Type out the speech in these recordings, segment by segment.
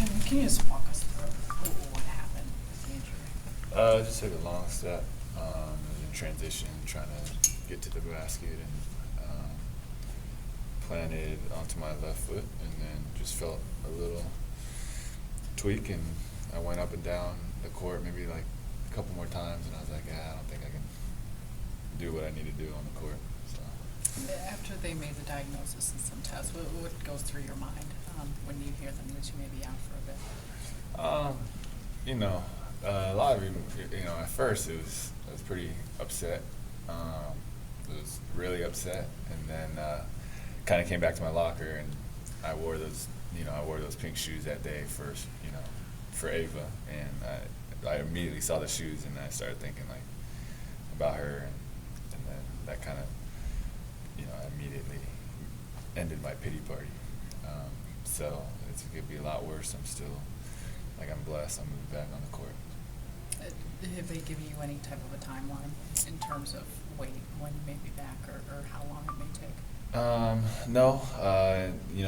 Jim, can you just walk us through what happened with the injury? Just took a long step. It was in transition, trying to get to the basket, and planted onto my left foot, and then just felt a little tweak, and I went up and down the court maybe like a couple more times, and I was like, I don't think I can do what I need to do on the court. So. After they made the diagnosis and some tests, what goes through your mind when you hear the news you may be out for a bit? A lot of at first I was pretty upset. I was really upset, and then kind of came back to my locker, and I wore those pink shoes that day for Ava, and I immediately saw the shoes, and I started thinking like about her, and then that kind of immediately ended my pity party. So it's going to be a lot worse. I'm blessed. I'm moving back on the court. Have they given you any type of a timeline in terms of when you may be back, or how long it may take? No.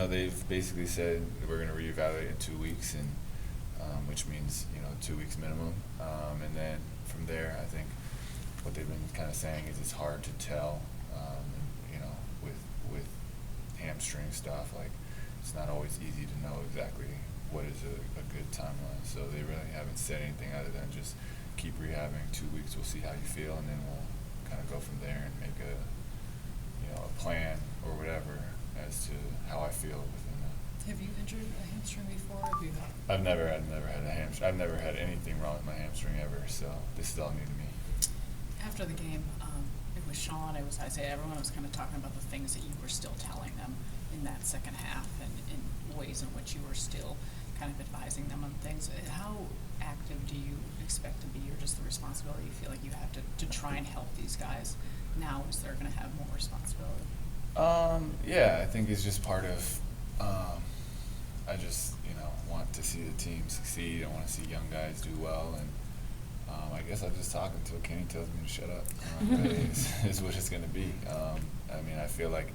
They've basically said we're going to reevaluate in 2 weeks, and which means 2 weeks minimum. And then from there, I think what they've been kind of saying is it's hard to tell. With hamstring stuff, like it's not always easy to know exactly what is a good timeline. So they really haven't said anything other than just keep rehabbing. 2 weeks, we'll see how you feel, and then we'll kind of go from there and make a plan or whatever as to how I feel within that. Have you injured a hamstring before? Have you? I've never had a hamstring. I've never had anything wrong with my hamstring ever. So this is all new to me. After the game, it was Sean, it was Isaiah, everyone was kind of talking about the things that you were still telling them in that second half, and in ways in which you were still kind of advising them on things. How active do you expect to be, or just the responsibility you feel like you have to try and help these guys now as they're going to have more responsibility? Yeah, I think it's just part of, I just, want to see the team succeed. I want to see young guys do well, and I guess I just talk until Kenny tells me to shut up. Is what it's going to be. I feel like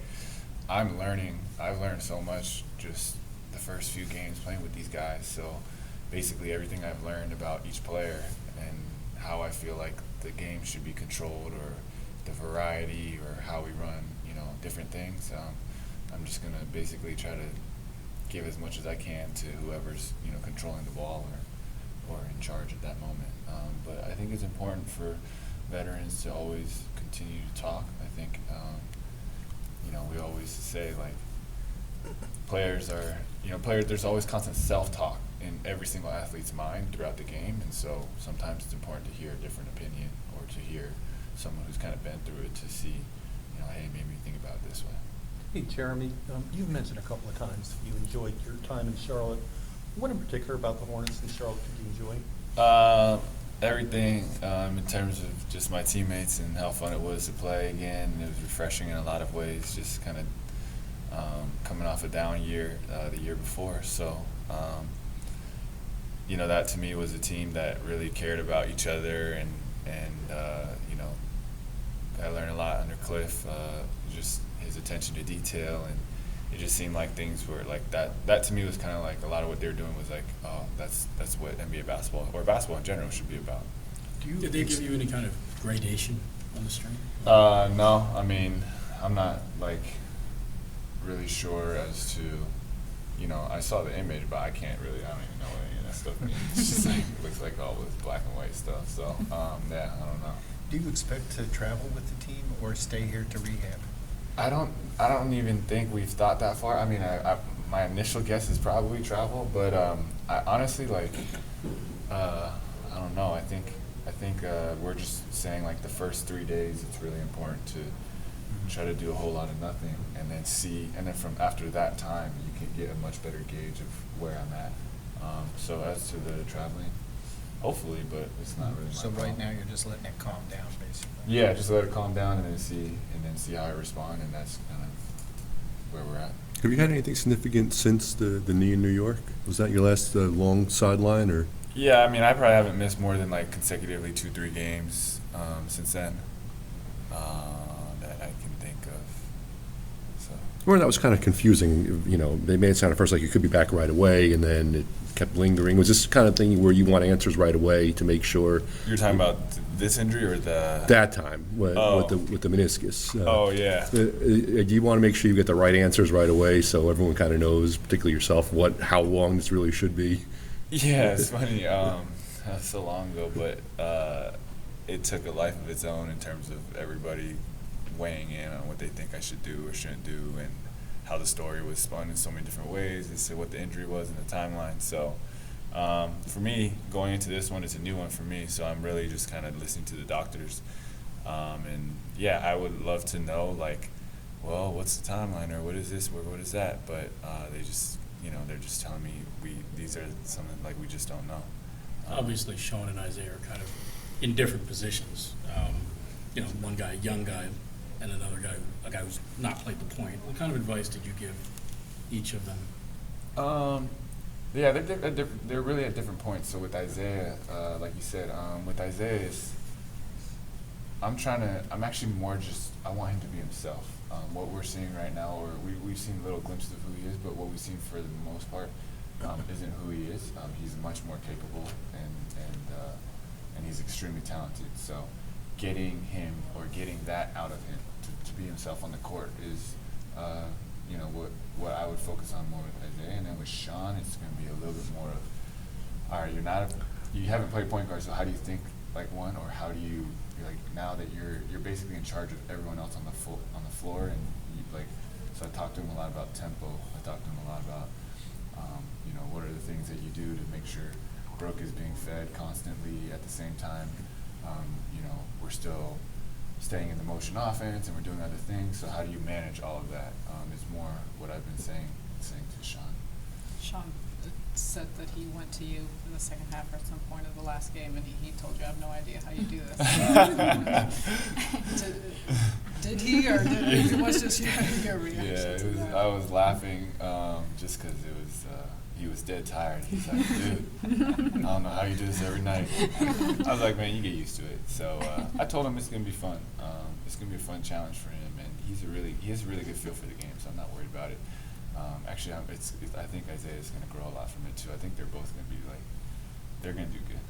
I've learned so much just the first few games playing with these guys. So basically everything I've learned about each player and how I feel like the game should be controlled, or the variety, or how we run, different things. I'm just going to basically try to give as much as I can to whoever's, controlling the ball or in charge at that moment. But I think it's important for veterans to always continue to talk. I think, we always say, like, players, there's always constant self-talk in every single athlete's mind throughout the game, and so sometimes it's important to hear a different opinion, or to hear someone who's kind of been through it, to see, hey, maybe think about it this way. Hey, Jeremy, you've mentioned a couple of times you enjoyed your time in Charlotte. What in particular about the Hornets in Charlotte did you enjoy? Everything, in terms of just my teammates and how fun it was to play again. It was refreshing in a lot of ways, just kind of coming off a down year the year before. So, that to me was a team that really cared about each other, and I learned a lot under Cliff, just his attention to detail, and it just seemed like things were like that. That to me was kind of like a lot of what they were doing was like, oh, that's what NBA basketball, or basketball in general, should be about. Did they give you any kind of gradation on the string? No. I'm not really sure as to, I saw the image, but I don't even know what any of that stuff means. It's just it looks like all this black and white stuff. So I don't know. Do you expect to travel with the team or stay here to rehab? I don't even think we've thought that far. My initial guess is probably travel, but I honestly I don't know. I think we're just saying the first 3 days it's really important to try to do a whole lot of nothing, and then from after that time you can get a much better gauge of where I'm at. So as to the traveling, hopefully, but it's not really. So right now you're just letting it calm down, basically. Yeah, just let it calm down, and then see how I respond, and that's kind of where we're at. Have you had anything significant since the knee in New York? Was that your last long sideline, or? Yeah, I probably haven't missed more than consecutively 2-3 games since then that I can think of. So. Well, that was kind of confusing. They made it sound at first like you could be back right away, and then it kept lingering? Was this the kind of thing where you want answers right away to make sure? You're talking about this injury or the? That time, with Oh. with the meniscus. Oh, yeah. Do you want to make sure you get the right answers right away so everyone kind of knows, particularly yourself, how long this really should be? Yeah, it's funny. That's so long ago, but it took a life of its own in terms of everybody weighing in on what they think I should do or shouldn't do, and how the story was spun in so many different ways as to what the injury was in the timeline. So for me, going into this one, it's a new one for me, so I'm really just kind of listening to the doctors. And yeah, I would love to know, like, well, what's the timeline, or what is this, or what is that? But they just, they're just telling me these are something like we just don't know. Obviously, Sean and Isaiah are kind of in different positions. One guy, a young guy, and another guy, a guy who's not played the point. What kind of advice did you give each of them? Yeah, they're really at different points. So with Isaiah, like you said, with Isaiah, I'm actually more just, I want him to be himself. What we're seeing right now, or we've seen little glimpses of who he is, but what we've seen for the most part isn't who he is. He's much more capable, and he's extremely talented. So getting him, or getting that out of him to be himself on the court is, what I would focus on more with Isaiah. And then with Sean, it's going to be a little bit more of, all right, you haven't played point guard, so how do you think like one, or how do you, like, now that you're basically in charge of everyone else on the floor, and so I talked to him a lot about tempo. I talked to him a lot about, what are the things that you do to make sure Brooke is being fed constantly at the same time. We're still staying in the motion offense, and we're doing other things. So how do you manage all of that? Is more what I've been saying to Sean. Sean said that he went to you in the second half or at some point of the last game, and he told you, I have no idea how you do this. did he, or what's just your reaction to that? I was laughing just because he was dead tired. He's like, dude, I don't know how you do this every night. I was like, man, you get used to it. So I told him it's going to be fun. It's going to be a fun challenge for him, and he has a really good feel for the game, so I'm not worried about it. Actually, I think Isaiah is going to grow a lot from it too. I think they're both going to be they're going to do good.